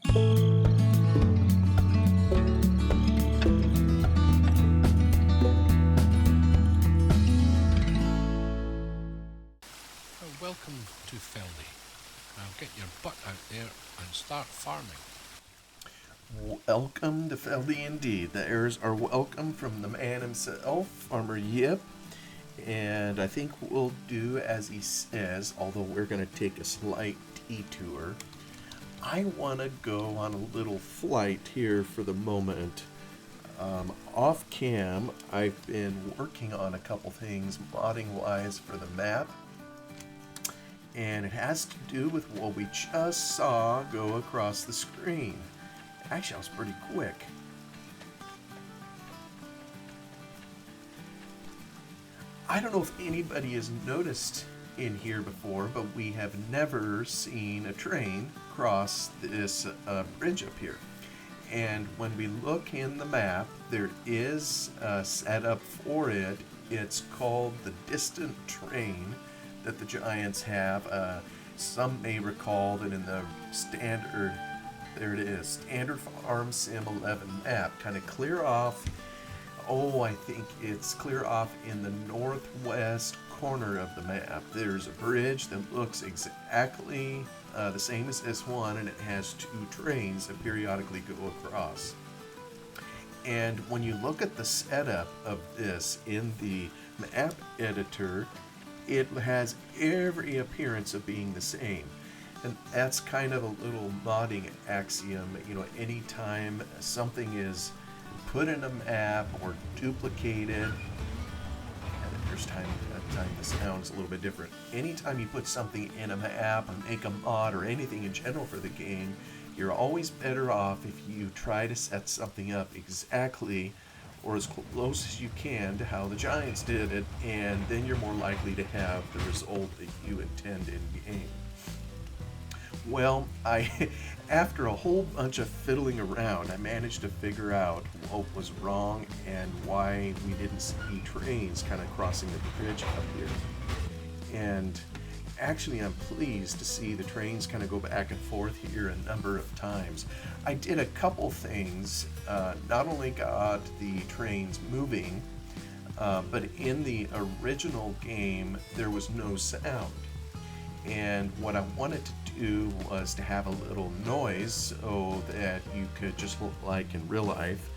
Welcome to Feldy. Now get your butt out there and start farming. Welcome to Feldy indeed. The airs are welcome from the man himself, Farmer Yip. And I think we'll do as he says, although we're going to take a slight detour. I want to go on a little flight here for the moment. Off cam, I've been working on a couple things modding wise for the map. And it has to do with what we just saw go across the screen. Actually, I was pretty quick. I don't know if anybody has noticed in here before, but we have never seen a train cross this bridge up here. And when we look in the map, there is a setup for it. It's called the distant train that the Giants have. Some may recall that in the standard, there it is, standard Farm Sim 11 map, kind of clear off, I think it's clear off in the northwest corner of the map. There's a bridge that looks exactly the same as this one, and it has two trains that periodically go across. And when you look at the setup of this in the map editor, it has every appearance of being the same. And that's kind of a little modding axiom. Anytime something is put in a map or duplicated, and there's time the sound's a little bit different. Anytime you put something in a map and make a mod or anything in general for the game, you're always better off if you try to set something up exactly or as close as you can to how the Giants did it, and then you're more likely to have the result that you intend in game. Well, after a whole bunch of fiddling around, I managed to figure out what was wrong and why we didn't see trains kind of crossing the bridge up here. And actually, I'm pleased to see the trains kind of go back and forth here a number of times. I did a couple things. Not only got the trains moving, but in the original game, there was no sound. And what I wanted to do was to have a little noise so that you could, just like in real life,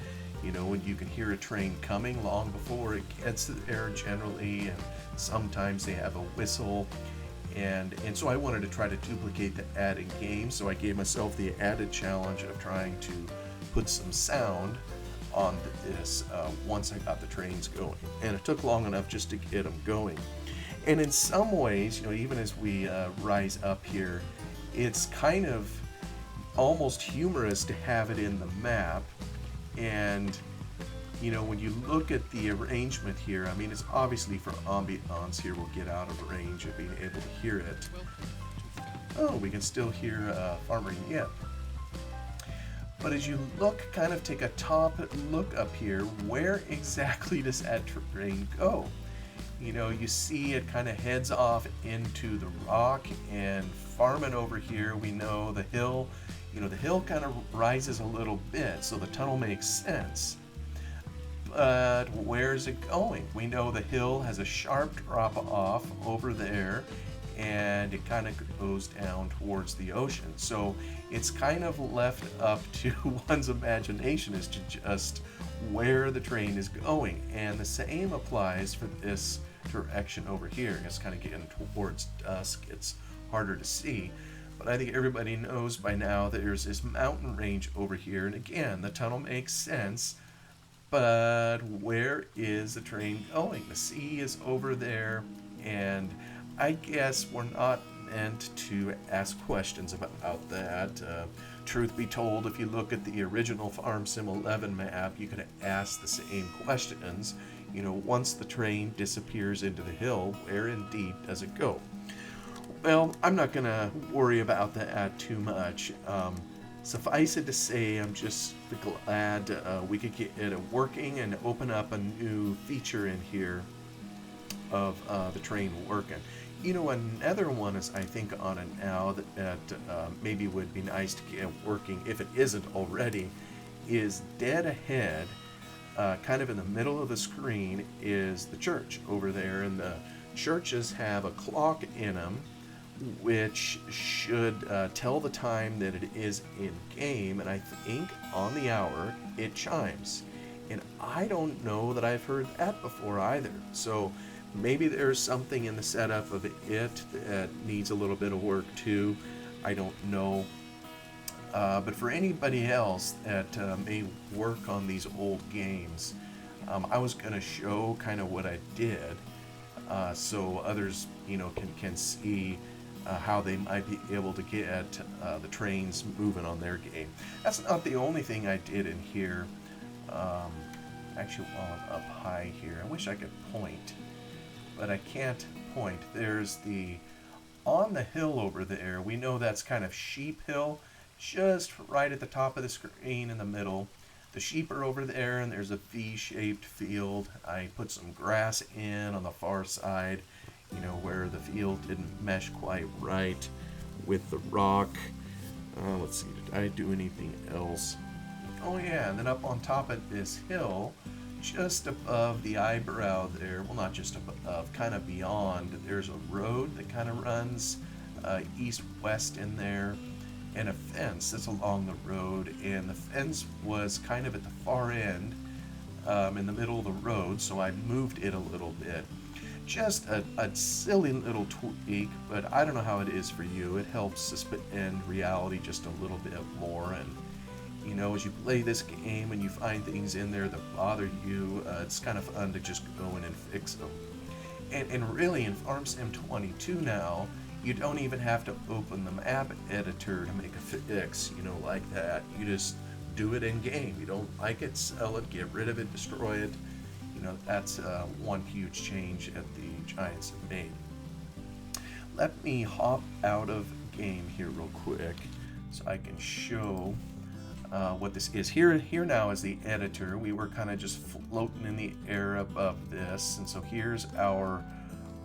when you can hear a train coming long before it gets there generally, and sometimes they have a whistle. And so I wanted to try to duplicate that in game, so I gave myself the added challenge of trying to put some sound on this once I got the trains going. And it took long enough just to get them going. And in some ways, even as we rise up here, it's kind of almost humorous to have it in the map. And when you look at the arrangement here, it's obviously for ambiance here. We'll get out of range of being able to hear it. Oh, we can still hear Farmer Yip. But as you take a top look up here, where exactly does that train go? You see it kind of heads off into the rock, and farming over here, we know the hill, the hill kind of rises a little bit, so the tunnel makes sense. But where's it going? We know the hill has a sharp drop off over there, and it kind of goes down towards the ocean. So it's kind of left up to one's imagination as to just where the train is going. And the same applies for this direction over here. It's kind of getting towards dusk. It's harder to see. But I think everybody knows by now that there's this mountain range over here. And again, the tunnel makes sense. But where is the train going? The sea is over there, and I guess we're not meant to ask questions about that. Truth be told, if you look at the original Farm Sim 11 map, you could ask the same questions. Once the train disappears into the hill, where indeed does it go? Well, I'm not going to worry about that too much. Suffice it to say, I'm just glad we could get it working and open up a new feature in here of the train working. Another one is, I think, on it now that maybe would be nice to get working if it isn't already, is dead ahead, kind of in the middle of the screen, is the church over there. And the churches have a clock in them which should tell the time that it is in game, and I think on the hour it chimes. And I don't know that I've heard that before either. So maybe there's something in the setup of it that needs a little bit of work too. I don't know. But for anybody else that may work on these old games, I was going to show kind of what I did, so others, can see how they might be able to get the trains moving on their game. That's not the only thing I did in here. Actually, while I'm up high here, I wish I could point, but I can't point. There's on the hill over there, we know that's kind of Sheep Hill, just right at the top of the screen in the middle. The sheep are over there, and there's a V-shaped field. I put some grass in on the far side, where the field didn't mesh quite right with the rock. Let's see, did I do anything else? Oh yeah, and then up on top of this hill, just above the eyebrow there, well, not just above, kind of beyond, there's a road that kind of runs east-west in there, and a fence that's along the road, and the fence was kind of at the far end, in the middle of the road, so I moved it a little bit. Just a silly little tweak, but I don't know how it is for you. It helps suspend reality just a little bit more, and as you play this game and you find things in there that bother you, it's kind of fun to just go in and fix them. And really, in Farm Sim 22 now, you don't even have to open the map editor to make a fix, like that. You just do it in game. You don't like it, sell it, get rid of it, destroy it. That's one huge change that the Giants have made. Let me hop out of game here real quick so I can show what this is. Here now is the editor. We were kind of just floating in the air above this, and so here's our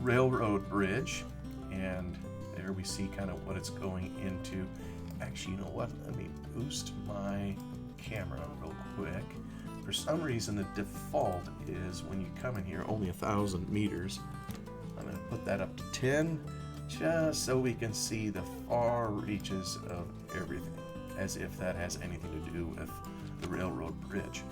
railroad bridge, and there we see kind of what it's going into. Actually, you know what? Let me boost my camera real quick. For some reason, the default is when you come in here only 1,000 meters. I'm going to put that up to 10, just so we can see the far reaches of everything, as if that has anything to do with the railroad bridge.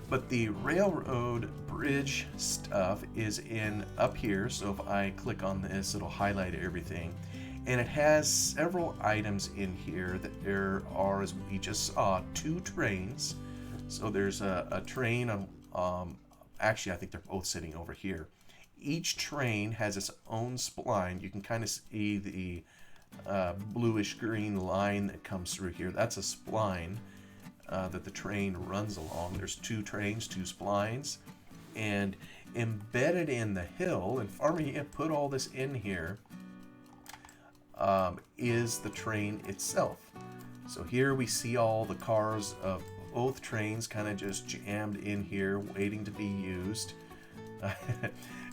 But the railroad bridge stuff is in up here, so if I click on this, it'll highlight everything. And it has several items in here. That there are, as we just saw, 2 trains. So there's a train on, actually I think they're both sitting over here. Each train has its own spline. You can kind of see the bluish green line that comes through here. That's a spline that the train runs along. There's 2 trains, 2 splines, and embedded in the hill, and Farmer put all this in here, is the train itself. So here we see all the cars of both trains kind of just jammed in here, waiting to be used,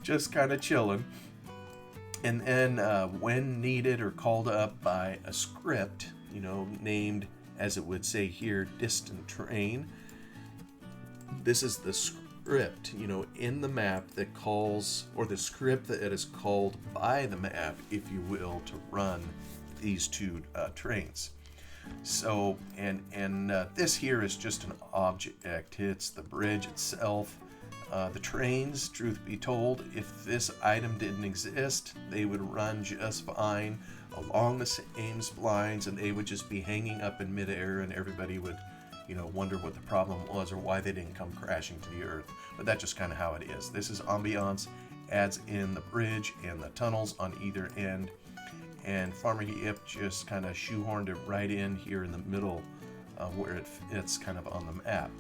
just kind of chilling. And then when needed or called up by a script, named, as it would say here, distant train, this is the script, in the map that calls, or the script that is called by the map, if you will, to run these 2 trains. So, and this here is just an object. It's the bridge itself. The trains, truth be told, if this item didn't exist, they would run just fine along the same splines, and they would just be hanging up in midair, and everybody would, wonder what the problem was or why they didn't come crashing to the earth. But that's just kind of how it is. This is ambiance, adds in the bridge and the tunnels on either end. And Farmer Yip just kind of shoehorned it right in here in the middle where it fits kind of on the map.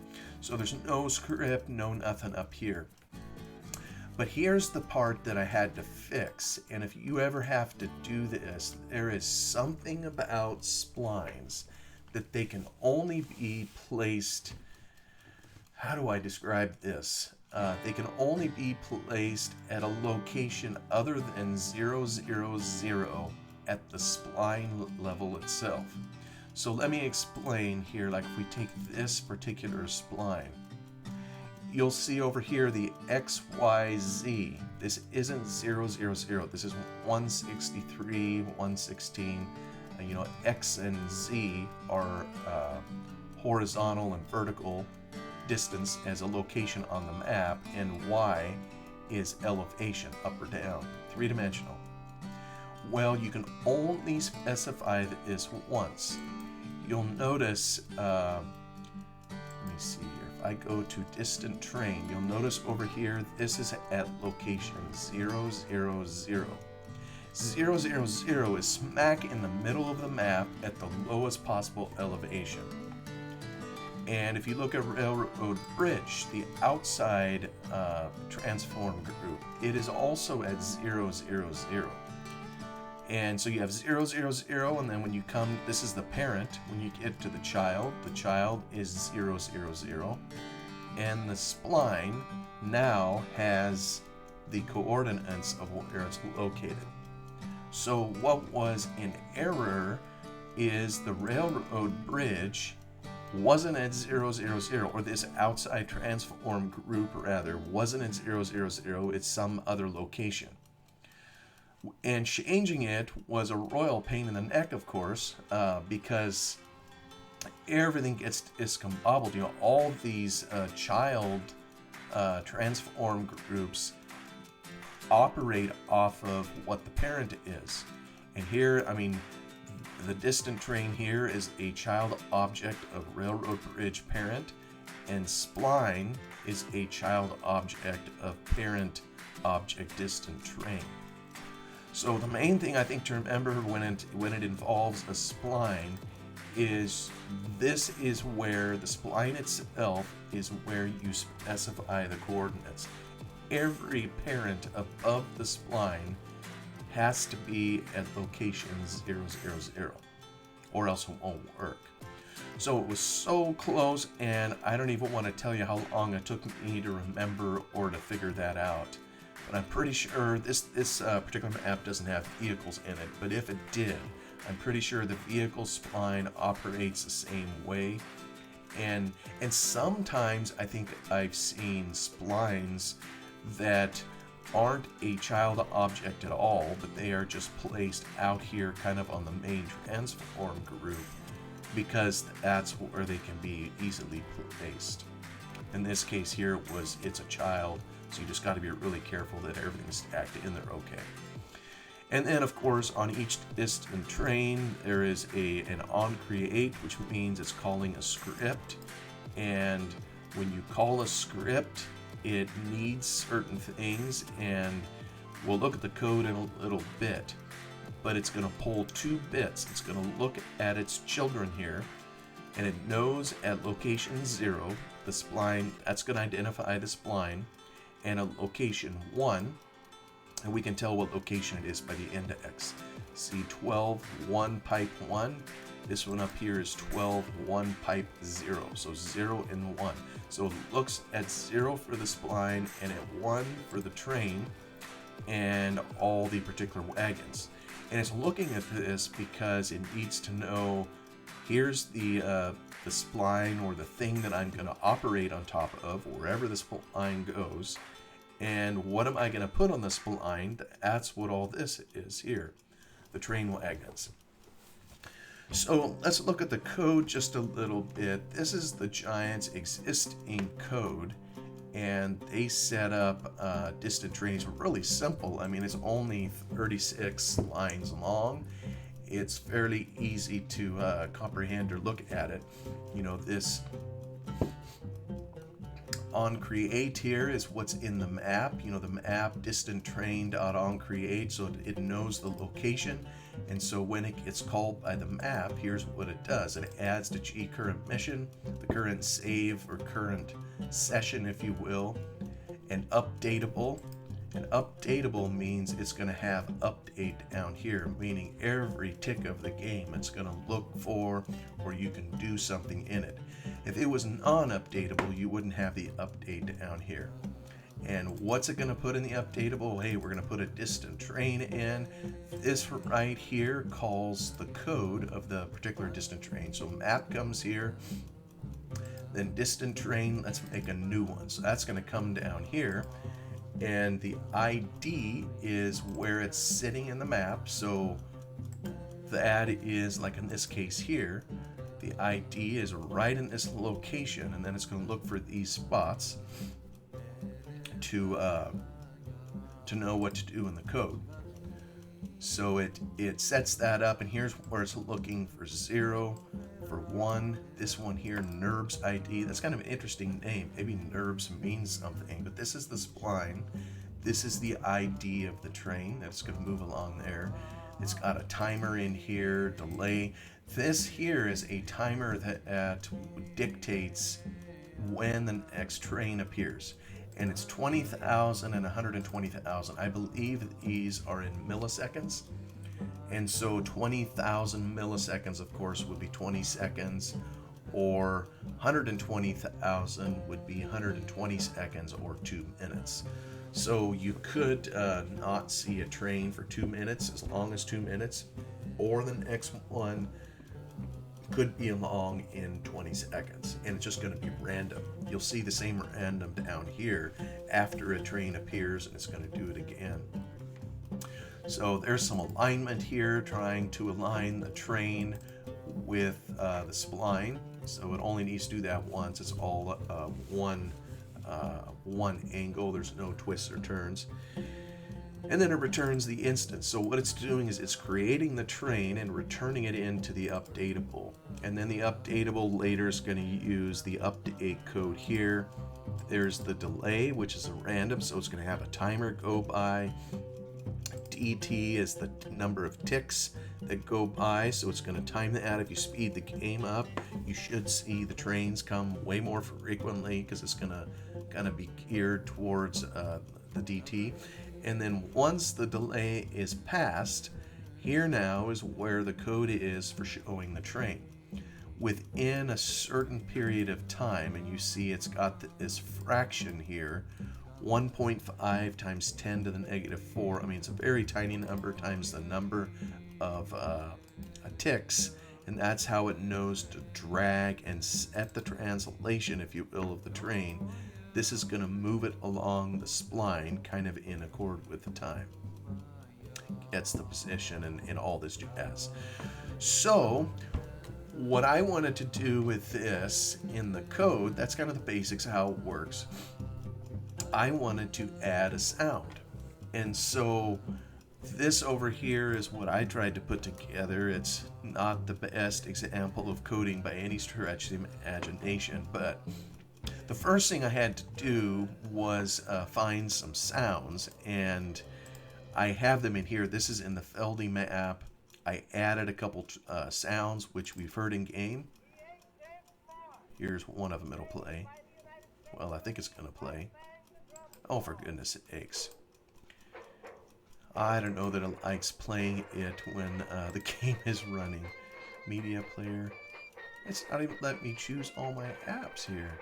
So there's no script, no nothing up here. But here's the part that I had to fix. And if you ever have to do this, there is something about splines that they can only be placed, how do I describe this? they can only be placed at a location other than 000 at the spline level itself. So let me explain here, like if we take this particular spline, you'll see over here the XYZ. This isn't 000, this is 163, 116. X and Z are horizontal and vertical distance as a location on the map, and Y is elevation, up or down, three-dimensional. Well, you can only specify this once. You'll notice, let me see here, if I go to distant train, you'll notice over here, this is at location 000. 000 is smack in the middle of the map at the lowest possible elevation. And if you look at Railroad Bridge, the outside transform group, it is also at 000. And so you have 000, and then when you come, this is the parent. When you get to the child is 000. And the spline now has the coordinates of where it's located. So what was in error is the railroad bridge wasn't at 000, or this outside transform group rather wasn't at 000, it's some other location. And changing it was a royal pain in the neck, of course, because everything gets discombobbled. All these child transform groups operate off of what the parent is. And here, the distant train here is a child object of railroad bridge parent, and spline is a child object of parent object distant train. So the main thing I think to remember when it involves a spline is this is where the spline itself is where you specify the coordinates. Every parent above the spline has to be at location 000, or else it won't work. So it was so close, and I don't even want to tell you how long it took me to remember or to figure that out. But I'm pretty sure this particular map doesn't have vehicles in it, but if it did, I'm pretty sure the vehicle spline operates the same way. And sometimes I think I've seen splines that aren't a child object at all, but they are just placed out here kind of on the main transform group because that's where they can be easily placed. In this case here, it's a child, so you just got to be really careful that everything's stacked in there okay. And then, of course, on each distant train, there is an on create, which means it's calling a script. And when you call a script, it needs certain things, and we'll look at the code in a little bit. But it's going to pull 2 bits. It's going to look at its children here, and it knows at location 0, the spline, that's going to identify the spline, and a location 1, and we can tell what location it is by the index. See 12, 1, pipe 1. This one up here is 12, 1, pipe 0. So 0 and 1. So it looks at 0 for the spline and at 1 for the train and all the particular wagons. And it's looking at this because it needs to know, here's the spline or the thing that I'm going to operate on top of, wherever the spline goes. And what am I going to put on the spline? That's what all this is here, the train wagons. So let's look at the code just a little bit. This is the Giants' existing code, and they set up distant trains really simple. It's only 36 lines long. It's fairly easy to comprehend or look at it. This on create here is what's in the map. The map distant train dot on create, so it knows the location. And so when it gets called by the map, here's what it does. It adds the G current mission, the current save or current session, if you will, and updatable. And updatable means it's going to have update down here, meaning every tick of the game it's going to look for, or you can do something in it. If it was non-updatable, you wouldn't have the update down here. And what's it going to put in the updatable? Hey, we're going to put a distant train in. This right here calls the code of the particular distant train. So map comes here, then distant train, let's make a new one. So that's going to come down here. And the ID is where it's sitting in the map. So that is, like in this case here, the ID is right in this location, and then it's going to look for these spots to know what to do in the code. So it sets that up, and here's where it's looking for 0, for 1. This one here, NURBS ID. That's kind of an interesting name. Maybe NURBS means something, but this is the spline. This is the ID of the train that's going to move along there. It's got a timer in here, delay. This here is a timer that dictates when the next train appears. And it's 20,000 and 120,000. I believe these are in milliseconds. And so 20,000 milliseconds, of course, would be 20 seconds, or 120,000 would be 120 seconds or 2 minutes. So you could not see a train for 2 minutes, as long as 2 minutes, or the next one could be along in 20 seconds, and it's just going to be random. You'll see the same random down here after a train appears, and it's going to do it again. So there's some alignment here, trying to align the train with the spline. So it only needs to do that once. It's all one angle. There's no twists or turns. And then it returns the instance. So what it's doing is it's creating the train and returning it into the updatable. And then the updatable later is going to use the update code here. There's the delay, which is a random, so it's going to have a timer go by. DT is the number of ticks that go by, so it's going to time that. If you speed the game up, you should see the trains come way more frequently, because it's going to be geared towards the DT. And then once the delay is passed, here now is where the code is for showing the train. Within a certain period of time, and you see it's got this fraction here, 1.5 times 10 to the negative 4. I mean, it's a very tiny number times the number of ticks, and that's how it knows to drag and set the translation, if you will, of the train. This is going to move it along the spline, kind of in accord with the time. Gets the position and all this jazz. So what I wanted to do with this in the code, that's kind of the basics of how it works. I wanted to add a sound. And so this over here is what I tried to put together. It's not the best example of coding by any stretch of the imagination, but the first thing I had to do was find some sounds, and I have them in here. This is in the Feldy map. I added a couple sounds which we've heard in game. Here's one of them. It'll play. Well, I think it's going to play. Oh, for goodness sakes. I don't know that it likes playing it when the game is running. Media player. It's not even letting me choose all my apps here.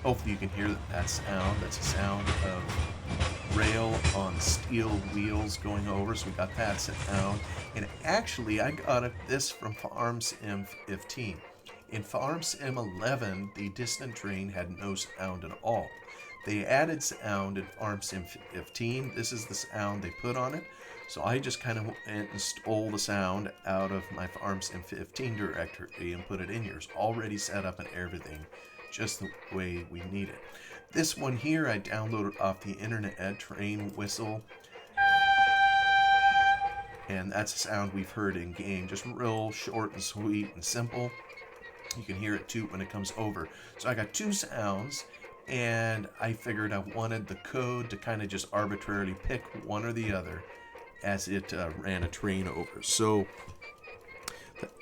Hopefully you can hear that sound. That's a sound of rail on steel wheels going over. So we got that sound. And actually, I got this from Farm Sim 15. In Farm Sim 11, the distant train had no sound at all. They added sound in Farm Sim 15. This is the sound they put on it. So I just kind of went and stole the sound out of my Farm Sim 15 directory and put it in here. It's already set up and everything, just the way we need it. This one here I downloaded off the internet, train whistle. And that's a sound we've heard in game, just real short and sweet and simple. You can hear it too when it comes over. So I got two sounds, and I figured I wanted the code to kind of just arbitrarily pick one or the other as it ran a train over. So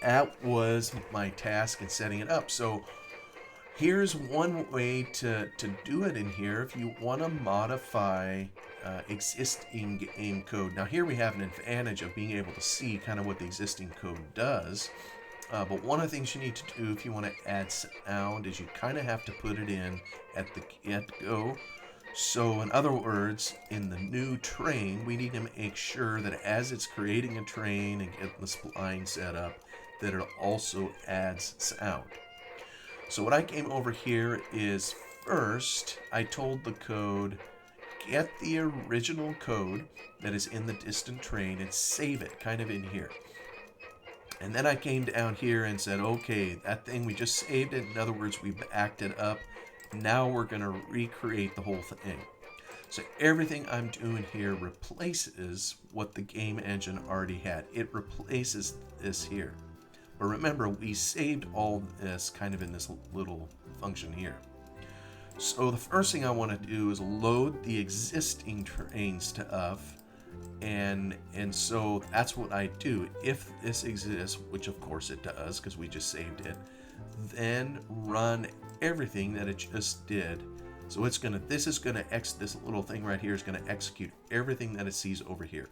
that was my task in setting it up. So here's one way to do it in here if you want to modify existing game code. Now here we have an advantage of being able to see kind of what the existing code does. But one of the things you need to do if you want to add sound is you kind of have to put it in at the get-go. So in other words, in the new train, we need to make sure that as it's creating a train and getting the spline set up, that it also adds sound. So what I came over here is first, I told the code, get the original code that is in the distant train and save it kind of in here. And then I came down here and said, okay, that thing, we just saved it. In other words, we backed it up. Now we're going to recreate the whole thing. So everything I'm doing here replaces what the game engine already had. It replaces this here. But remember, we saved all this kind of in this little function here. So the first thing I want to do is load the existing train stuff. And so that's what I do. If this exists, which of course it does because we just saved it, then run everything that it just did. So this little thing right here is gonna execute everything that it sees over here.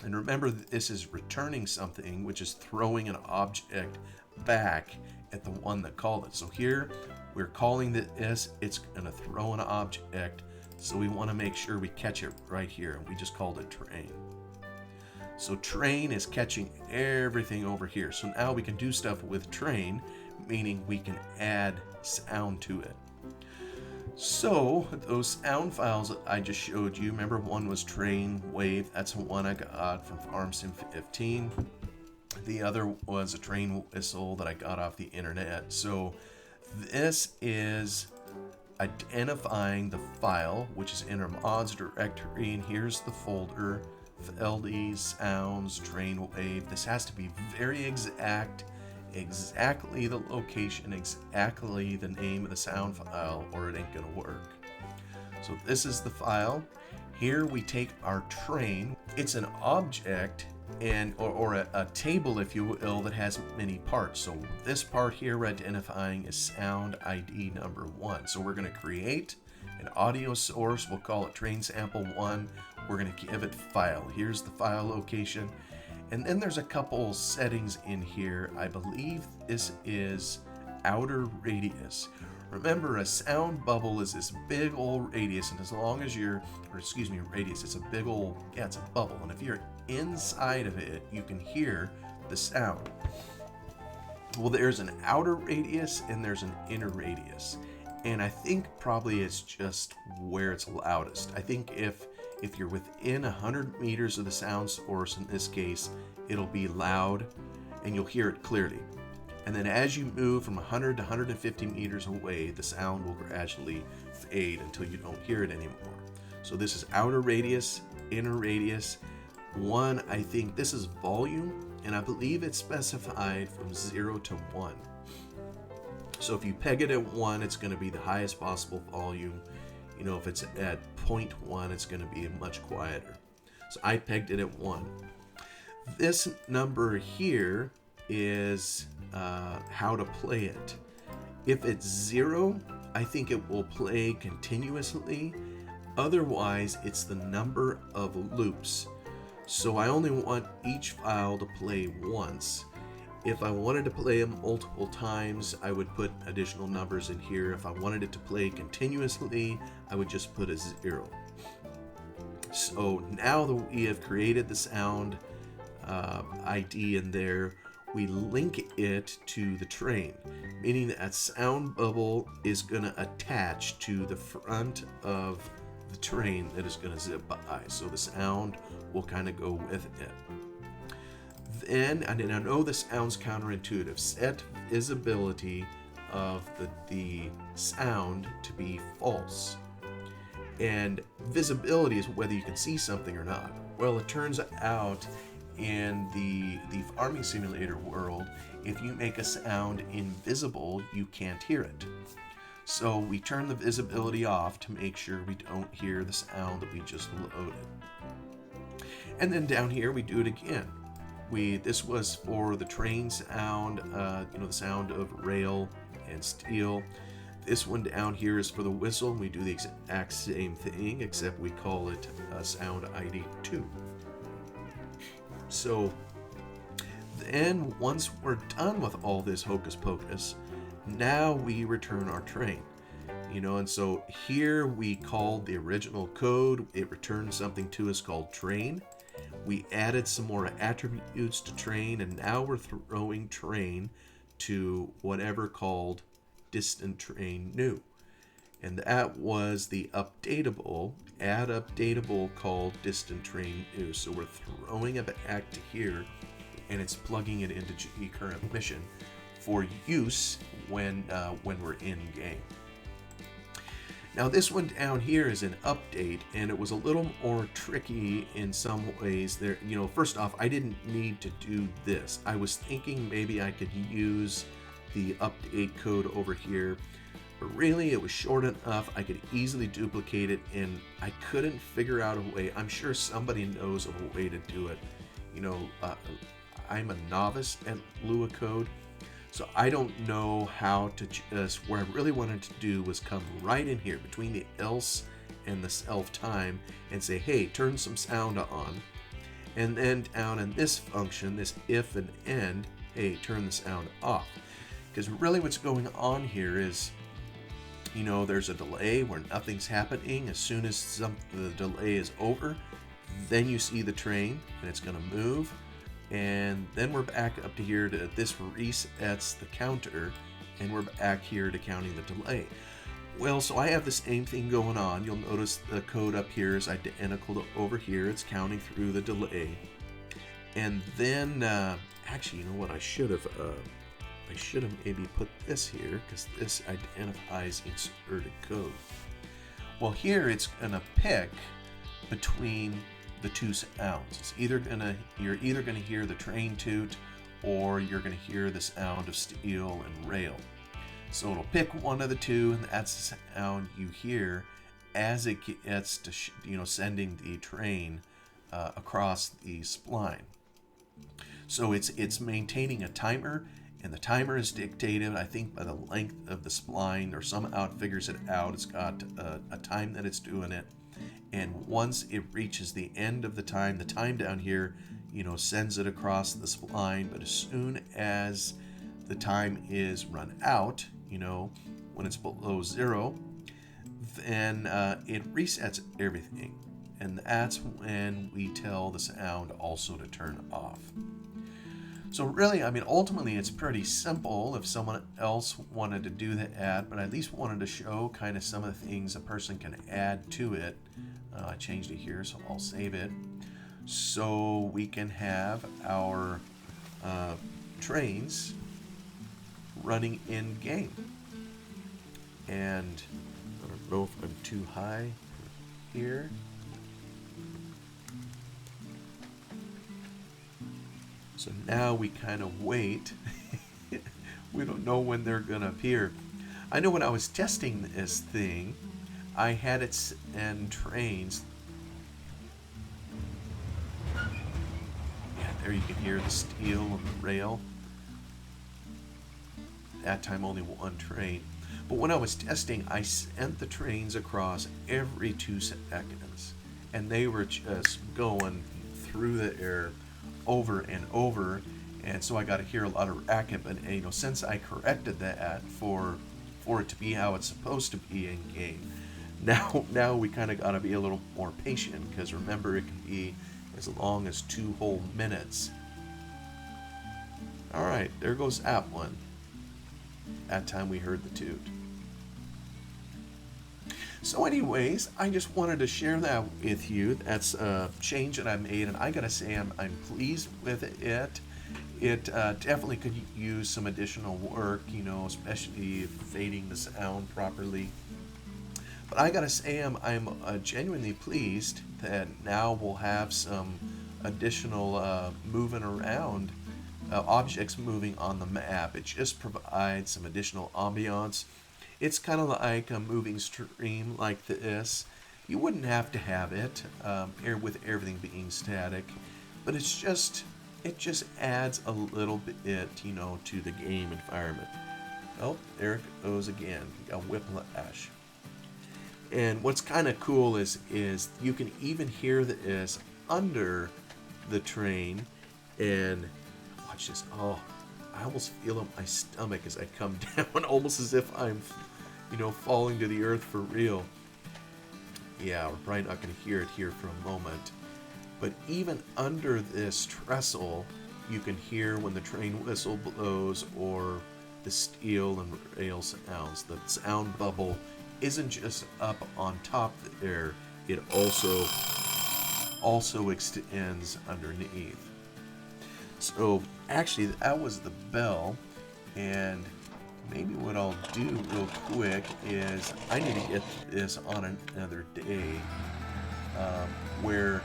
And remember that this is returning something, which is throwing an object back at the one that called it. So here we're calling this, it's gonna throw an object. So we want to make sure we catch it right here. We just called it train. So train is catching everything over here. So now we can do stuff with train, meaning we can add sound to it. So those sound files that I just showed you, remember one was train wave. That's the one I got from FarmSim 15. The other was a train whistle that I got off the internet. So this is identifying the file, which is in our mods directory, and here's the folder, Feldy, sounds, train wave. This has to be very exact, exactly the location, exactly the name of the sound file, or it ain't gonna work. So this is the file. Here we take our train. It's an object or a table, if you will, that has many parts. So this part here we're identifying is sound ID number 1. So we're going to create an audio source. We'll call it train sample 1. We're going to give it file. Here's the file location. And then there's a couple settings in here. I believe this is outer radius. Remember, a sound bubble is this big old radius, and as long as radius, it's a big old, it's a bubble. And if you're inside of it, you can hear the sound. Well, there's an outer radius and there's an inner radius. And I think probably it's just where it's loudest. I think if you're within 100 meters of the sound source, in this case, it'll be loud and you'll hear it clearly. And then as you move from 100 to 150 meters away, the sound will gradually fade until you don't hear it anymore. So this is outer radius, inner radius. One, I think this is volume, and I believe it's specified from 0 to 1. So if you peg it at 1, it's going to be the highest possible volume. You know, if it's at 0.1, it's going to be much quieter. So I pegged it at 1. This number here is how to play it. If it's 0, I think it will play continuously. Otherwise, it's the number of loops. So I only want each file to play once. If I wanted to play them multiple times, I would put additional numbers in here. If I wanted it to play continuously, I would just put a 0. So now that we have created the sound ID in there, we link it to the train, meaning that sound bubble is going to attach to the front of the train that is going to zip by. So the sound will kind of go with it. Then, and I know this sounds counterintuitive, set visibility of the sound to be false. And visibility is whether you can see something or not. Well, it turns out in the farming simulator world, if you make a sound invisible, you can't hear it. So we turn the visibility off to make sure we don't hear the sound that we just loaded. And then down here we do it again. This was for the train sound, the sound of rail and steel. This one down here is for the whistle. We do the exact same thing, except we call it sound ID 2. So then once we're done with all this hocus pocus, now we return our train. And so here we called the original code. It returned something to us called train. We added some more attributes to train, and now we're throwing train to whatever called distant train new. And that was the add updatable called distant train new. So we're throwing it back to here, and it's plugging it into GE current mission for use when we're in game. Now this one down here is an update, and it was a little more tricky in some ways. There, first off, I didn't need to do this. I was thinking maybe I could use the update code over here, but really it was short enough I could easily duplicate it, and I couldn't figure out a way. I'm sure somebody knows of a way to do it. I'm a novice at Lua code, so I don't know how to just, where I really wanted to do was come right in here between the else and the self time and say, hey, turn some sound on. And then down in this function, this if and end, hey, turn the sound off. Because really what's going on here is, there's a delay where nothing's happening. As soon as the delay is over, then you see the train and it's going to move. And then we're back up to here to this resets the counter, and we're back here to counting the delay. Well, so I have the same thing going on. You'll notice the code up here is identical to over here. It's counting through the delay. And then, actually, you know what? I should have maybe put this here, because this identifies inserted code. Well, here it's gonna pick between the two sounds. You're either gonna hear the train toot, or you're gonna hear the sound of steel and rail. So it'll pick one of the two, and that's the sound you hear as it gets to sending the train across the spline. So it's maintaining a timer, and the timer is dictated, I think, by the length of the spline, or somehow it figures it out. It's got a time that it's doing it. And once it reaches the end of the time down here, sends it across the spline. But as soon as the time is run out, when it's below 0, then it resets everything. And that's when we tell the sound also to turn off. So really, ultimately it's pretty simple if someone else wanted to do that, but I at least wanted to show kind of some of the things a person can add to it. I changed it here, so I'll save it. So we can have our trains running in game. And I don't know if I'm too high here. So now we kind of wait. We don't know when they're going to appear. I know when I was testing this thing, I had it send trains. Yeah, there you can hear the steel and the rail. That time only one train. But when I was testing, I sent the trains across every 2 seconds. And they were just going through the air over and over, and so I got to hear a lot of racket. But since I corrected that for it to be how it's supposed to be in game, now we kind of got to be a little more patient, because remember, it can be as long as 2 whole minutes. All right, there goes that one. That time we heard the toot. So anyways, I just wanted to share that with you. That's a change that I made, and I gotta say I'm pleased with it. It definitely could use some additional work, especially fading the sound properly. But I gotta say I'm genuinely pleased that now we'll have some additional moving around, objects moving on the map. It just provides some additional ambiance. It's kind of like a moving stream like this. You wouldn't have to have it with everything being static, but it just adds a little bit, to the game environment. Oh, there it goes again. You got whiplash. And what's kind of cool is you can even hear this under the train, and it's just, oh, I almost feel it in my stomach as I come down, almost as if I'm, falling to the earth for real. Yeah, we're probably not going to hear it here for a moment. But even under this trestle, you can hear when the train whistle blows or the steel and rail sounds. The sound bubble isn't just up on top there, it also extends underneath. So actually that was the bell, and maybe what I'll do real quick is I need to get this on another day where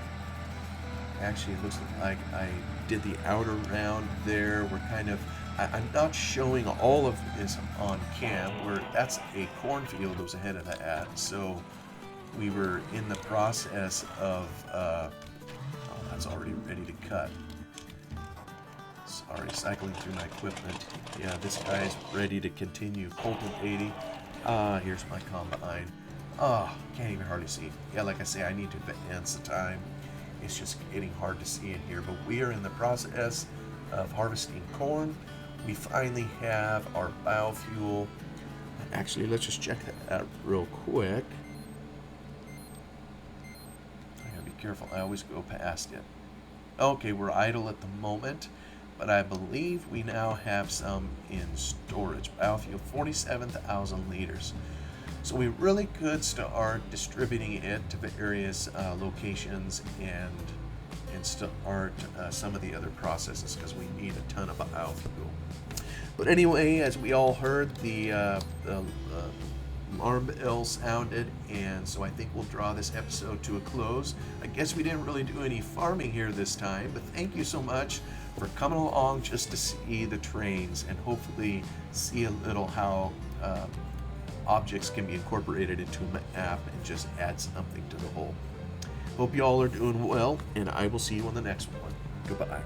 actually it looks like I did the outer round there. I'm not showing all of this on cam, where that's a cornfield that was ahead of that. So we were in the process of, that's already ready to cut. Sorry, cycling through my equipment. Yeah, this guy's ready to continue. Colton 80. Here's my combine. Can't even hardly see. Yeah, like I say, I need to advance the time. It's just getting hard to see in here, but we are in the process of harvesting corn. We finally have our biofuel. Actually, let's just check that out real quick. I gotta be careful. I always go past it. Okay, we're idle at the moment, but I believe we now have some in storage. Biofuel, 47,000 liters. So we really could start distributing it to various locations and start some of the other processes, because we need a ton of biofuel. But anyway, as we all heard, the alarm bell sounded, and so I think we'll draw this episode to a close. I guess we didn't really do any farming here this time, but thank you so much for coming along just to see the trains and hopefully see a little how objects can be incorporated into a map and just add something to the whole. Hope you all are doing well, and I will see you on the next one. Goodbye.